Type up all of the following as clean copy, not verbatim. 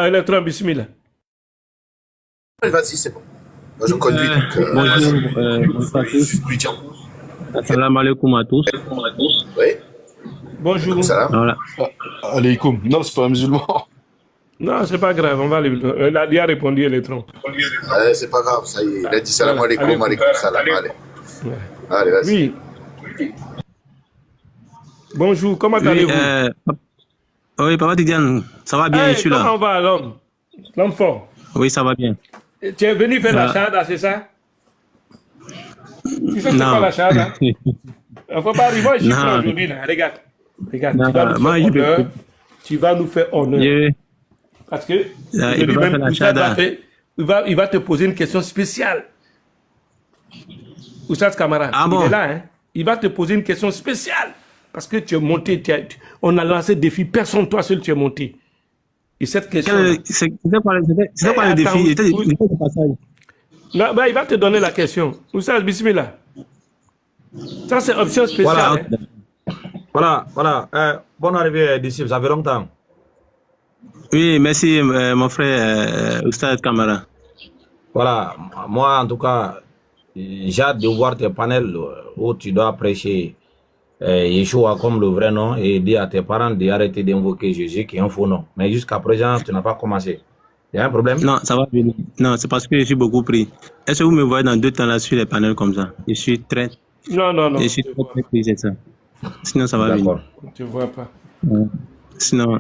électron, bismillah. Vas-y, c'est bon. Moi, je conduis. Bonjour à tous. Assalamu alaikum à tous. Oui. Bonjour. Salam. Voilà. Alaykoum. Non, c'est pas un musulman. Non, c'est pas grave, on va lui. Il a répondu électron. C'est pas grave, ça y est. Il a dit salam alaikum, alaikum salam. Allez. Ouais. Allez, vas-y. Oui. Bonjour, comment Oui, allez-vous? oui, Papa Tidiane, ça va bien, Hey, je suis là. comment va l'homme? L'homme fort. Oui, ça va bien. Tu es venu faire la Ah. shahada, c'est ça? Tu sais c'est Non. quoi la shahada? Il ne faut pas arriver, moi je suis Non. prêt aujourd'hui. Là. Regarde, Non, tu vas nous moi, faire je peux- honneur. Tu vas nous faire honneur. Je- Parce que il peut pas faire la shahada. il va te poser une question spéciale. Oussad Kamara, Ah il bon? est là. Hein? Il va te poser une question spéciale. Parce que tu es monté, on a lancé défi, personne, toi seul, tu es monté. Et cette question. C'était quoi le Attends, défi? C'était oui. le passage. Non, bah, il va te donner la question. Oussad, bismillah. Ça, c'est option spéciale. Voilà. hein. Voilà. Bonne arrivée, disciple. Ça fait longtemps. Oui, merci, mon frère Oustad Kamara. Voilà. Moi, en tout cas, j'ai hâte de voir tes panels où tu dois prêcher Yeshua comme le vrai nom et dire à tes parents d'arrêter d'invoquer Jésus qui est un faux nom. Mais jusqu'à présent, tu n'as pas commencé. Il y a un problème? Non, ça va venir. Non, c'est parce que je suis beaucoup pris. Est-ce que vous me voyez dans 2 temps là sur les panels comme ça? Je suis très Non. je suis Tu très pris, c'est ça. Sinon, ça va D'accord. ne vois pas. venir. Sinon,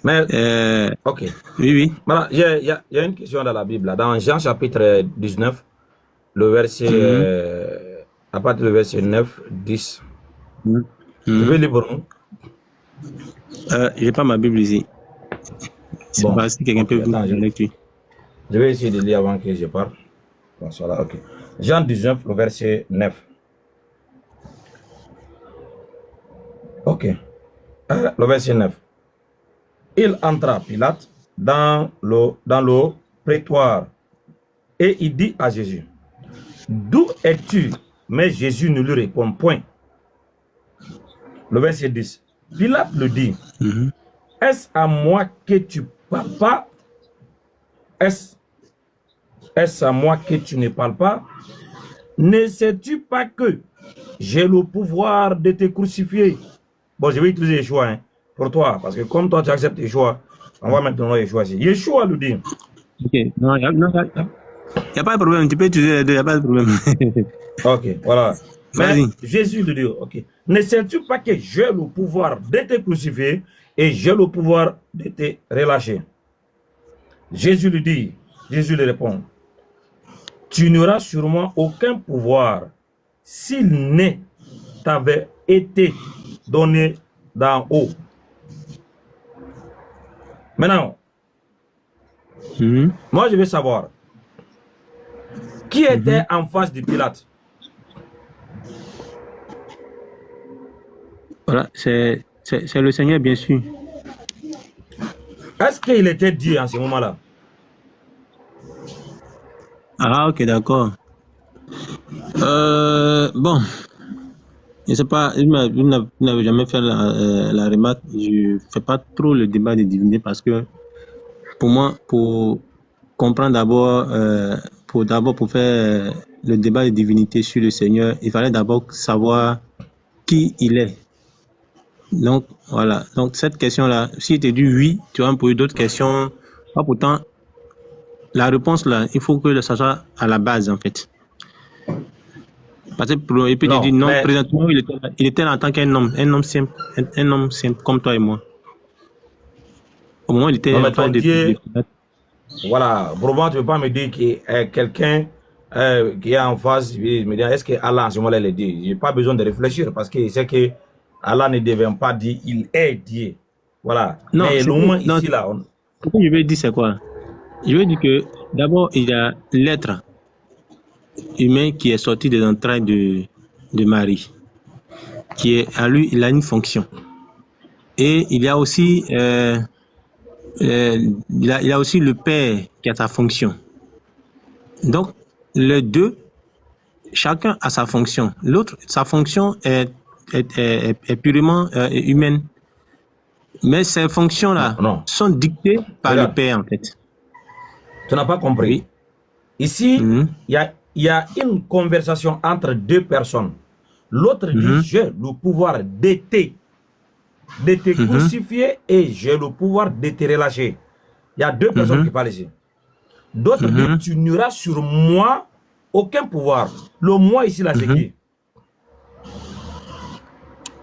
Mais, ok. oui. Voilà, il y a une question dans la Bible, là. Dans Jean chapitre 19, le verset, à partir du verset 9, 10. Je vais lire pour nous. J'ai pas ma Bible ici. C'est Bon. pas si quelqu'un Ok, peut vous attends, la lecture. Je vais essayer de lire avant que je parte. Bon, voilà, ok. Jean 19, le verset 9. Ok. Le verset 9. Il entra, Pilate, dans le prétoire et il dit à Jésus, d'où es-tu? Mais Jésus ne lui répond point. Le verset 10. Pilate le dit, est-ce à moi que tu parles pas? Est-ce à moi que tu ne parles pas? Ne sais-tu pas que j'ai le pouvoir de te crucifier? Bon, je vais utiliser Yeshua hein, pour toi, parce que comme toi tu acceptes Yeshua, on va maintenant Yeshua ici. Yeshua le dit. Ok, non, y a pas de problème, tu peux utiliser les deux, y a pas de problème. Ok, voilà. Mais Vas-y. Jésus le dit, ok. Ne sais-tu pas que j'ai le pouvoir de te crucifier et j'ai le pouvoir de te relâcher? Jésus lui dit, Jésus lui répond, tu n'auras sûrement aucun pouvoir s'il ne t'avait été donné d'en haut. Maintenant, moi je veux savoir, qui était en face de Pilate? Voilà, c'est le Seigneur, bien sûr. Est-ce qu'il était Dieu en ce moment-là? Ah, ok, d'accord. Bon, je sais pas, vous n'avez jamais fait la remarque, je fais pas trop le débat des divinités parce que pour moi, pour comprendre d'abord, pour faire le débat des divinités sur le Seigneur, il fallait d'abord savoir qui il est. Donc, voilà. Donc, cette question-là, si tu dis oui, tu vas me poser d'autres questions. Pas pourtant, la réponse là, il faut que ça soit à la base, en fait. Parce que il peut te dire non, mais... présentement, il était là en tant qu'un homme, un homme simple, comme toi et moi. Au moment où il était non, en face de voilà, pour moi, tu ne peux pas me dire que quelqu'un qui est en face, me dire est-ce que Allah en ce moment-là est Dieu? Je n'ai pas besoin de réfléchir parce que c'est que Allah ne devient pas dire il est Dieu. Voilà. Non, mais le moment ici, là. Ce que je veux dire, c'est quoi? Je veux dire que d'abord, il y a l'être humain qui est sorti des entrailles de Marie, qui est à lui, il a une fonction. Et il y a aussi, il y a aussi le Père qui a sa fonction. Donc, les deux, chacun a sa fonction. L'autre, sa fonction est purement humaine. Mais ces fonctions-là sont dictées par le père, en fait. Tu n'as pas compris. Oui. Ici, il y a une conversation entre deux personnes. L'autre dit, j'ai le pouvoir de te crucifier et j'ai le pouvoir de te relâcher. Il y a deux personnes qui parlent ici. D'autres disent, tu n'auras sur moi aucun pouvoir. Le moi ici, là, c'est qui?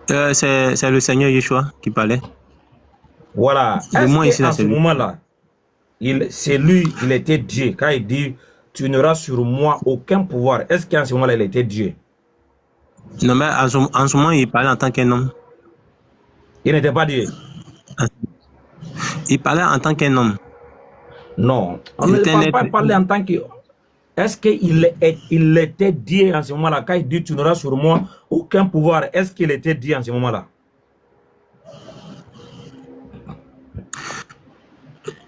C'est le Seigneur Yeshua qui parlait. Voilà. Est-ce qu'à ce moment-là, c'est lui, il était Dieu. Quand il dit, tu n'auras sur moi aucun pouvoir, est-ce qu'à ce moment-là, il était Dieu? Non, mais en ce moment, il parlait en tant qu'un homme. Il n'était pas Dieu. Il parlait en tant qu'un homme. Non, on ne peut pas parler en tant que... Est-ce qu'il était Dieu en ce moment-là? Quand il dit, tu n'auras sur moi aucun pouvoir, est-ce qu'il était Dieu en ce moment-là?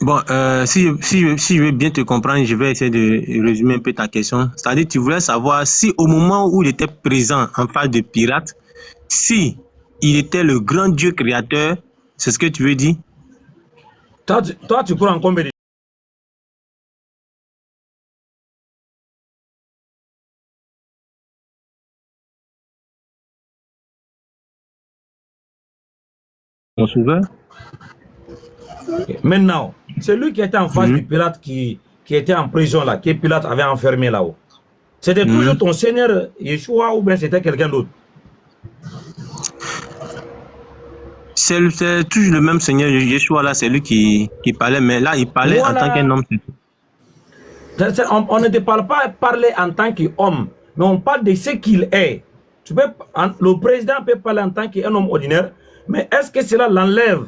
Bon, si je veux bien te comprendre, je vais essayer de résumer un peu ta question. C'est-à-dire, tu voulais savoir si au moment où il était présent en face de Pilate, si il était le grand Dieu créateur, c'est ce que tu veux dire? Toi, tu crois en combien de... Mon sauveur? Maintenant, c'est lui qui était en face de Pilate qui était en prison là, que Pilate avait enfermé là-haut. C'était toujours ton Seigneur Yeshua ou bien c'était quelqu'un d'autre? C'est toujours le même Seigneur Yeshua là, c'est lui qui parlait, mais là il parlait en tant qu'un homme. On ne te parle pas parler en tant qu'homme, mais on parle de ce qu'il est. Le président peut parler en tant qu'un homme ordinaire, mais est-ce que cela l'enlève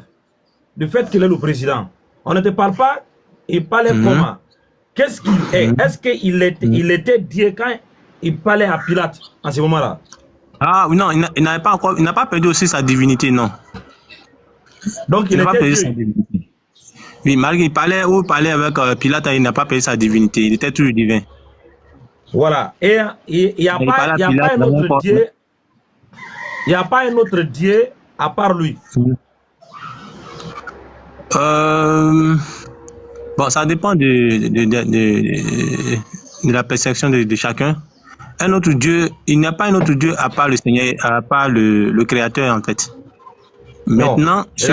du fait qu'il est le président? On ne te parle pas, il parlait comment? Qu'est-ce qu'il est? Est-ce qu'il était Dieu quand il parlait à Pilate en ce moment-là? Ah non, il n'a pas perdu aussi sa divinité, non. Donc il était Dieu. Sa divinité. Oui, malgré il parlait avec Pilate, il n'a pas perdu sa divinité, il était toujours divin. Voilà, et il n'y a pas un autre Dieu. Il n'y a pas un autre Dieu à part lui. Bon, ça dépend de la perception de chacun. Un autre Dieu, il n'y a pas un autre Dieu à part le Seigneur, à part le Créateur en fait. Maintenant, tu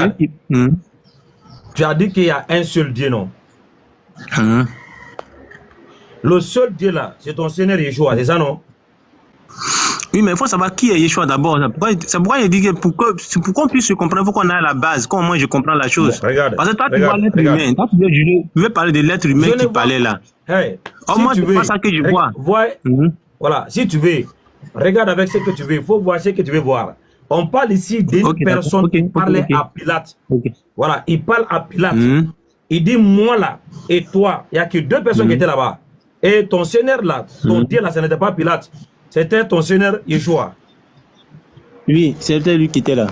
as dit qu'il y a un seul Dieu, non? Le seul Dieu là, c'est ton Seigneur Yeshua, c'est ça, non? Oui, mais il faut savoir qui est Yeshua d'abord. C'est pourquoi il dit que pour qu'on puisse se comprendre, il faut qu'on ait la base. Comment moi je comprends la chose. Bon, regarde, parce que toi, tu vois l'être humain. Toi, tu veux parler de l'être humain qui parlait là. Hey, moi, c'est pas ça que je vois. Voilà, si tu veux, regarde avec ce que tu veux. Il faut voir ce que tu veux voir. On parle ici d'une personne qui parlait à Pilate. Voilà, il parle à Pilate. Il dit, moi là, et toi, il n'y a que deux personnes qui étaient là-bas. Et ton Seigneur là, ton Dieu là, ce n'était pas Pilate. C'était ton Seigneur Yeshua. Oui, c'était lui qui était là.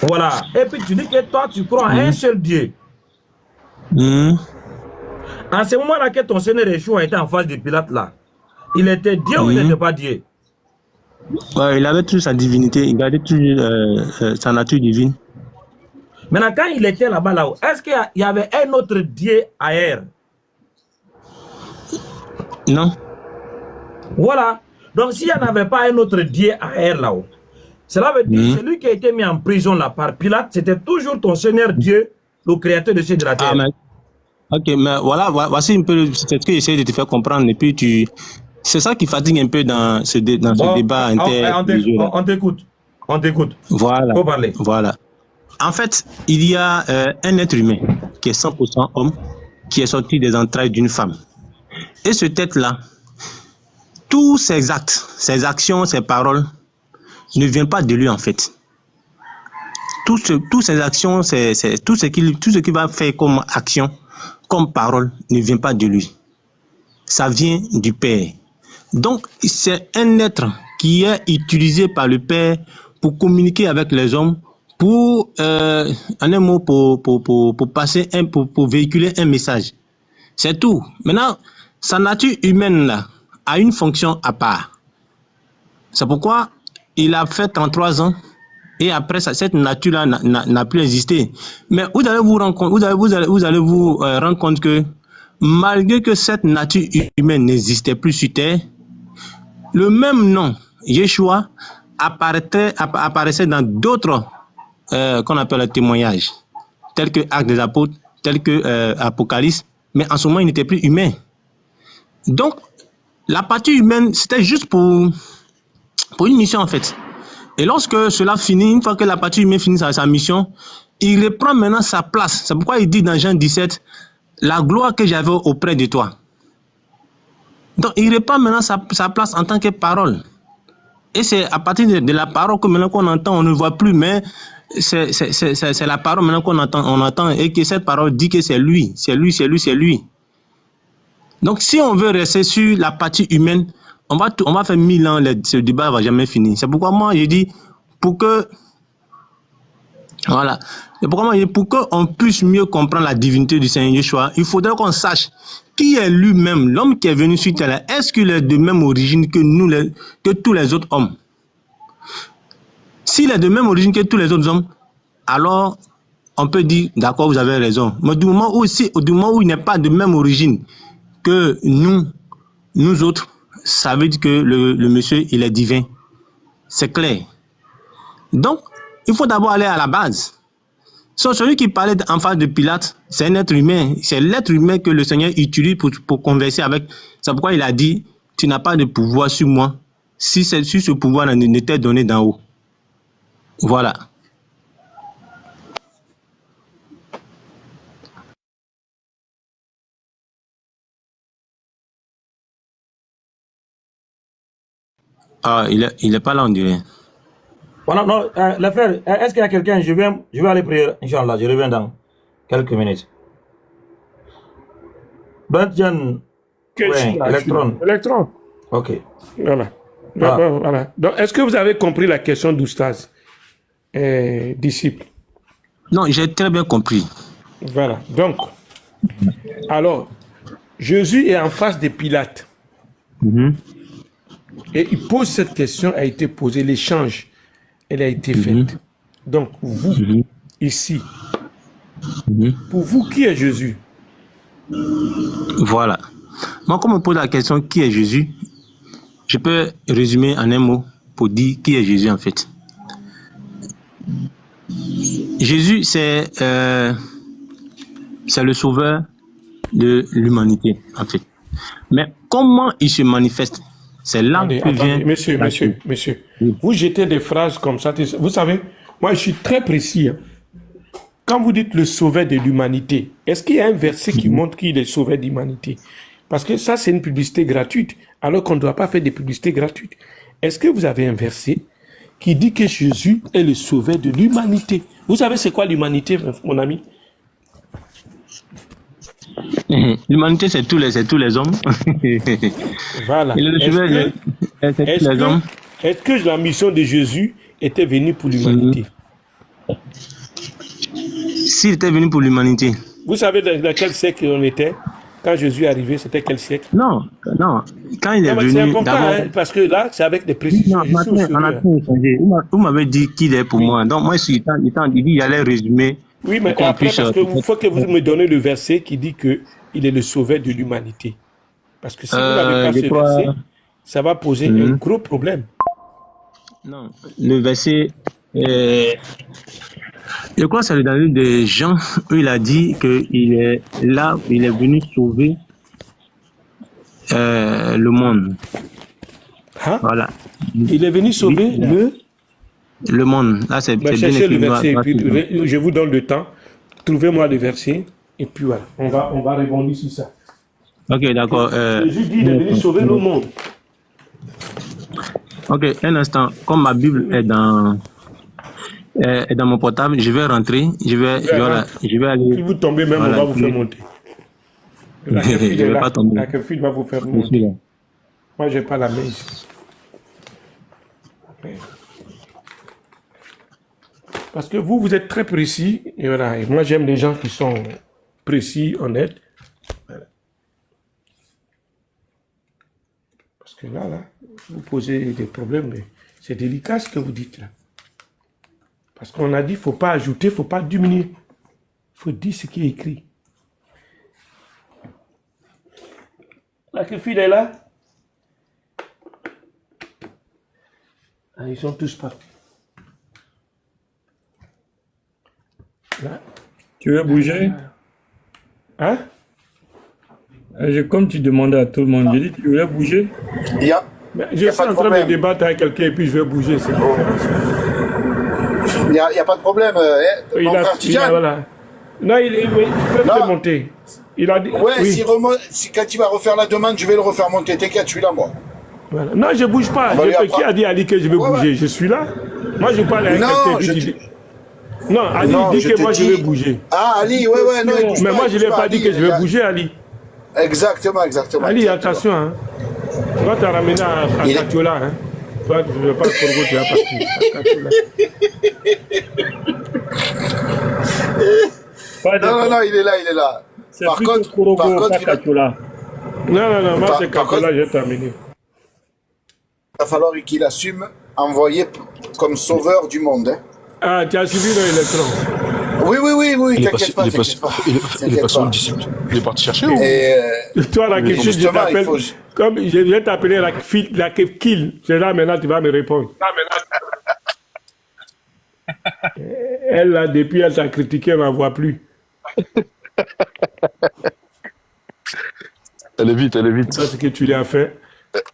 Voilà. Et puis tu dis que toi, tu crois en un seul Dieu. En ce moment-là que ton Seigneur Yeshua était en face de Pilate là, il était Dieu ou il n'était pas Dieu? Ouais, il avait toujours sa divinité, il gardait toujours sa nature divine. Maintenant, quand il était là-bas, là-haut, est-ce qu'il y avait un autre Dieu ailleurs? Non. Voilà. Donc, s'il n'y en avait pas un autre Dieu ailleurs là-haut, cela veut dire que celui qui a été mis en prison là par Pilate, c'était toujours ton Seigneur Dieu, le créateur de cieux et de la terre. Ok, mais voilà, voici un peu ce que j'essaie de te faire comprendre. Et puis, c'est ça qui fatigue un peu dans ce débat inter. On t'écoute. On t'écoute. Voilà. Faut parler. Voilà. En fait, il y a un être humain qui est 100% homme, qui est sorti des entrailles d'une femme. Et ce tête-là, tous ses actes, ses actions, ses paroles ne viennent pas de lui en fait. Toutes ses actions, tout ce qu'il va faire comme action, comme parole, ne vient pas de lui. Ça vient du Père. Donc, c'est un être qui est utilisé par le Père pour communiquer avec les hommes, pour, en un mot, pour véhiculer un message. C'est tout. Maintenant, sa nature humaine là a une fonction à part. C'est pourquoi il a fait 33 ans Et après ça, cette nature-là n'a plus existé. Mais vous allez vous rendre compte, vous allez vous rendre compte que malgré que cette nature humaine n'existait plus sur terre, le même nom, Yeshua, apparaissait dans d'autres qu'on appelle témoignages, tels que Actes des Apôtres, tels que Apocalypse, mais en ce moment, il n'était plus humain. Donc, la partie humaine, c'était juste pour une mission en fait. Et lorsque cela finit, une fois que la partie humaine finit sa mission, il reprend maintenant sa place. C'est pourquoi il dit dans Jean 17, la gloire que j'avais auprès de toi. Donc, il reprend maintenant sa place en tant que parole. Et c'est à partir de la parole que maintenant qu'on entend, on ne voit plus, mais c'est la parole maintenant qu'on entend, on entend, et que cette parole dit que c'est lui, c'est lui, c'est lui, c'est lui. Donc, si on veut rester sur la partie humaine, on va faire 1000 ans, ce débat ne va jamais finir. C'est pourquoi moi, je dis, pour qu'on puisse mieux comprendre la divinité du Seigneur Yeshua, il faudrait qu'on sache qui est lui-même, l'homme qui est venu sur terre. Est-ce qu'il est de même origine que tous les autres hommes? S'il est de même origine que tous les autres hommes, alors on peut dire, d'accord, vous avez raison. Mais du moment où il n'est pas de même origine que nous autres, ça veut dire que le monsieur, il est divin. C'est clair. Donc, il faut d'abord aller à la base. Celui qui parlait en face de Pilate, c'est un être humain. C'est l'être humain que le Seigneur utilise pour converser avec. C'est pourquoi il a dit, tu n'as pas de pouvoir sur moi, si ce pouvoir n'était donné d'en haut. Voilà. Ah, il est pas là, on dirait. Voilà, non, les frères, est-ce qu'il y a quelqu'un? Je vais aller prier, Inch'Allah, je reviens dans quelques minutes. Bentjan, Électron. Ok. Voilà. Voilà. Donc, est-ce que vous avez compris la question d'Oustaz, disciple? Non, j'ai très bien compris. Voilà. Donc, alors, Jésus est en face de Pilate. Et il pose cette question, a été posée, l'échange, elle a été faite. Donc, vous, ici, pour vous, qui est Jésus? Voilà. Moi, quand on me pose la question, qui est Jésus? Je peux résumer en un mot pour dire qui est Jésus en fait. Jésus, c'est le sauveur de l'humanité en fait. Mais comment il se manifeste? C'est là que vient... Monsieur, vous jetez des phrases comme ça. Vous savez, moi je suis très précis. Quand vous dites le sauveur de l'humanité, est-ce qu'il y a un verset qui montre qu'il est sauveur de l'humanité? Parce que ça, c'est une publicité gratuite, alors qu'on ne doit pas faire des publicités gratuites. Est-ce que vous avez un verset qui dit que Jésus est le sauveur de l'humanité? Vous savez c'est quoi l'humanité, mon ami? L'humanité, c'est tous les hommes. Voilà. Est-ce que la mission de Jésus était venue pour l'humanité? S'il était venu pour l'humanité. Vous savez dans quel siècle on était? Quand Jésus est arrivé, c'était quel siècle? Non. Quand il est venu... C'est important, parce que là, c'est avec des précisions. Vous m'avez dit qu'il est pour moi. Donc, moi, il dit qu'il allait résumer. Oui, mais après, parce que faut que vous me donnez le verset qui dit qu'il est le sauveur de l'humanité. Parce que si vous n'avez pas ce verset, ça va poser un gros problème. Non, le verset... je crois que c'est dans le livre de Jean où il a dit qu'il est là, il est venu sauver le monde. Hein? Voilà. Il est venu sauver le monde. Là, c'est bien cherchez le verset. Puis, je vous donne le temps. Trouvez-moi le verset. Et puis voilà. On va rebondir sur ça. Ok, d'accord. Jésus dit qu'il est venu sauver le monde. Ok, un instant. Comme ma Bible est dans mon portable, je vais rentrer. Je vais aller. Si vous tombez même, on va vous faire monter. Je ne vais pas tomber. La kefil va vous faire monter. Moi, je n'ai pas la main ici. Parce que vous êtes très précis. Et voilà. Et moi, j'aime les gens qui sont précis, honnêtes. Voilà. Parce que là, vous posez des problèmes, mais c'est délicat ce que vous dites là. Parce qu'on a dit, il ne faut pas ajouter, il ne faut pas diminuer. Il faut dire ce qui est écrit. La fille est là. Ah, ils sont tous partis. Là. Tu veux bouger? Hein? Comme tu demandais à tout le monde, j'ai dit, tu voulais bouger? Il y a, Mais il y je a suis pas de en train de problème. débattre avec quelqu'un et puis je vais bouger. C'est Il y a pas de problème. il Mon a, frère il a, Tidjane. voilà. Non, il fait Non. monter. Il a dit. Ouais, Oui. si quand tu vas refaire la demande, je vais le refaire monter. T'inquiète, je suis là, moi. Voilà. Non, je ne bouge pas. On va lui Qui apprendre. a dit à Ali que je vais Ouais, bouger? ouais. Je suis là. Moi, je parle avec Non, quelqu'un. je il dit- te- Non, Ali Non, dit je que te moi, je dis- vais bouger. Ah, Ali, ouais, non, il bouge Mais pas, moi, il je ne bouge l'ai pas Ali, dit que je il y vais a- bouger, Ali. Exactement. Ali, exactement. attention. Hein. Tu vas te ramener à Il est- Katiola. Hein. Toi, tu ne veux pas le Congo, tu vas partir. À Katiola. Pas de- Non, il est là. C'est Par plutôt contre, Korogo, par contre, pas il va- Katola. Non, moi, c'est Par Katiola, contre- j'ai terminé. il va falloir qu'il assume envoyer comme sauveur du monde. Hein. Ah, tu as suivi dans l'électron. Oui, Il est t'inquiète pas, pas, il est pas, t'inquiète pas. il est T'inquiète pas sur pas. le disciple. Il est parti chercher ou? Et Toi, la question, je justement, t'appelle. il faut- Comme je vais t'appeler la kill. C'est là maintenant, tu vas me répondre. Elle, là, depuis, elle t'a critiqué, elle ne voit plus. Elle est vite, elle est vite. C'est ce que tu lui as fait.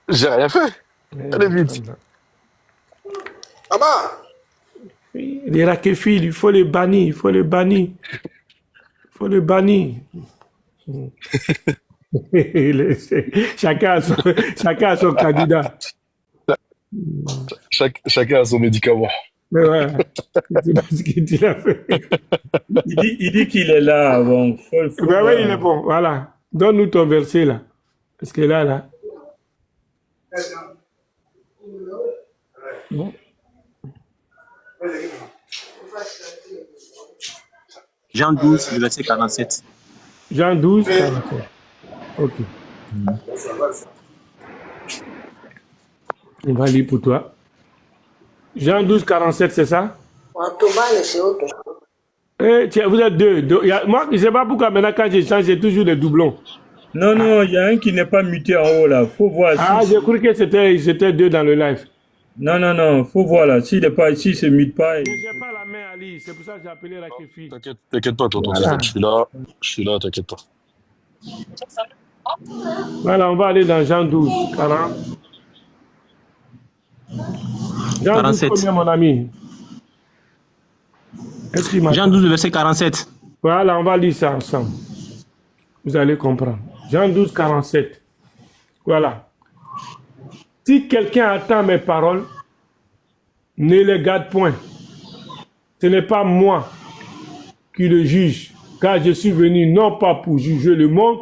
J'ai rien fait. Elle est vite. ah bah, Les rakéfils, il faut les bannir, il faut les bannir. Il faut les bannir. Chacun a son candidat. Chacun a son médicament. Mais ouais, c'est pas ce que tu l'as fait. Il dit qu'il est là. Bon, faut Ben voir. oui, il est bon, voilà. Donne-nous ton verset là. Parce que là. Bon. Jean 12, le verset 47. Jean 12, 47. Ok. On va lire pour toi. Jean 12, 47, c'est ça? Eh, tiens, vous êtes deux. Moi, je ne sais pas pourquoi maintenant, quand je change, j'ai toujours des doublons. Non, il y a un qui n'est pas muté en haut là. Faut voir. Ah, si... j'ai cru que c'était deux dans le live. Non, faut voir là. S'il n'est pas ici, il se mute pas. Je n'ai pas la main, Ali. C'est pour ça que j'ai appelé Rakefi. T'inquiète pas, tonton. Voilà. Je suis là, t'inquiète pas. Voilà, on va aller dans Jean 12, 40. Jean 47. 12, combien, mon ami? Est-ce qu'il Jean 12, le verset 47. Voilà, on va lire ça ensemble. Vous allez comprendre. Jean 12, 47. Voilà. Si quelqu'un attend mes paroles, ne les garde point. Ce n'est pas moi qui le juge, car je suis venu non pas pour juger le monde,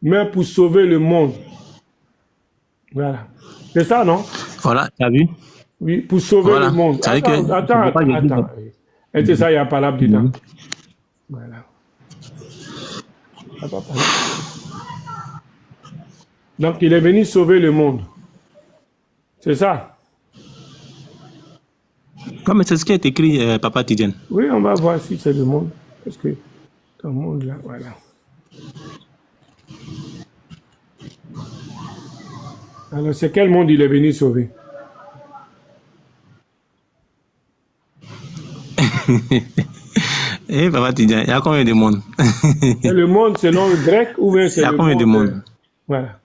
mais pour sauver le monde. Voilà. C'est ça, non? Voilà, tu as vu? Oui, pour sauver Voilà. le monde. C'est vrai que- Attends. Et c'est ça, il y a pas là dedans. Voilà. Ah, pas parlé. Donc, il est venu sauver le monde. C'est ça? Comme c'est ce qui est écrit, Papa Tidjane. Oui, on va voir si c'est le monde. Parce que dans le monde, là, voilà. Alors, c'est quel monde il est venu sauver? Eh, Papa Tidjane, il y a combien de monde? C'est le monde selon le grec ou bien c'est Il y a le combien de monde? monde? Voilà.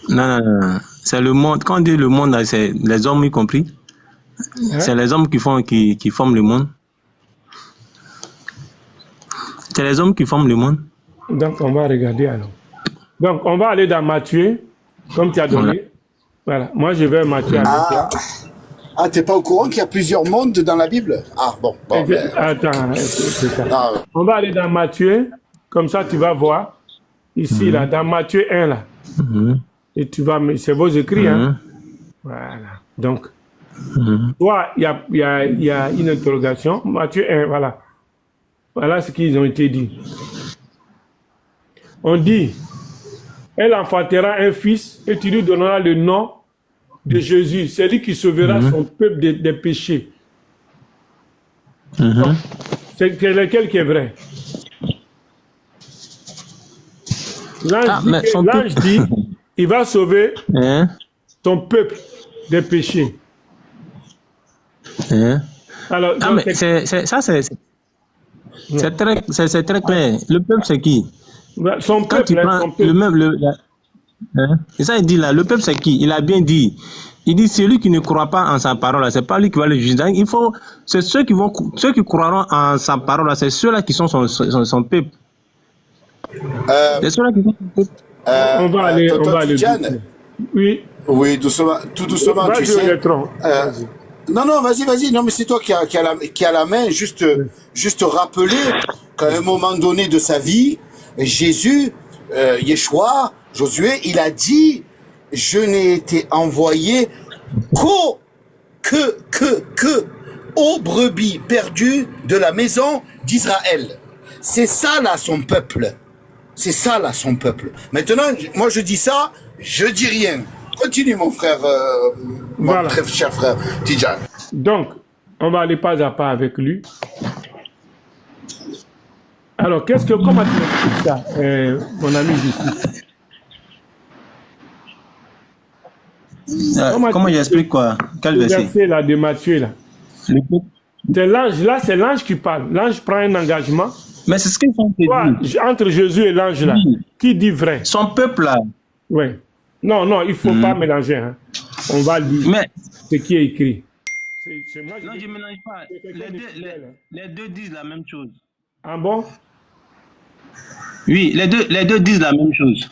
Non. C'est le monde. Quand on dit le monde, là, c'est les hommes y compris. Hein? C'est les hommes qui forment le monde. C'est les hommes qui forment le monde. Donc, on va regarder alors. Donc, on va aller dans Matthieu, comme tu as donné. Voilà. Moi, je vais à Matthieu avec toi. Ah, t'es pas au courant qu'il y a plusieurs mondes dans la Bible? Ah, bon. Attends, c'est ça. Ah, On va aller dans Matthieu, comme ça tu vas voir. Ici, là, dans Matthieu 1, là. Mhm. Et tu vas, c'est vos écrits, hein. Mhm. Voilà. Donc, Mhm. toi, il y a une interrogation. Matthieu 1, voilà. Voilà ce qu'ils ont été dit. On dit, elle enfantera un fils et tu lui donneras le nom de Jésus. C'est lui qui sauvera son peuple des péchés. Mhm. C'est lequel qui est vrai? Ah, mais son L'ange peuple. dit, il va sauver Hein? son peuple des péchés. Hein? Alors, Ah, donc, mais c'est très clair. Le peuple, c'est qui? son Quand peuple, tu prends son peuple. le même. Hein? Et ça, il dit là, le peuple, c'est qui? Il a bien dit. Il dit, celui qui ne croit pas en sa parole, c'est pas lui qui va le juger. Donc, c'est ceux qui croiront en sa parole, c'est ceux-là qui sont son peuple. C'est ceux-là qui sont son peuple. On va aller Tidjane, doucement. Oui. oui, doucement, tout doucement, tu Vas-y, sais. Electron. Vas-y. Non, vas-y. Non, mais c'est toi qui a la main. Juste rappeler qu'à un moment donné de sa vie, Jésus, Yeshua, Josué, il a dit, je n'ai été envoyé aux brebis perdues de la maison d'Israël. C'est ça là son peuple. C'est ça là son peuple. Maintenant, moi je dis ça, je dis rien. Continue mon frère, Voilà. mon très cher frère Tidjane. Donc, on va aller pas à pas avec lui. Alors, comment tu expliques ça, mon ami d'ici? Comment j'explique quoi? Quel Le verset? verset là de Matthieu là. Le peuple. C'est l'ange qui parle. L'ange prend un engagement. Mais c'est ce qu'ils sont dit. Entre Jésus et l'ange là, Oui. qui dit vrai? Son peuple là. Oui. Non, il ne faut pas mélanger. Hein. On va lire Mais ce qui est écrit. Moi, non, je ne mélange pas. Les deux disent la même chose. Ah bon? Oui, les deux disent la même chose.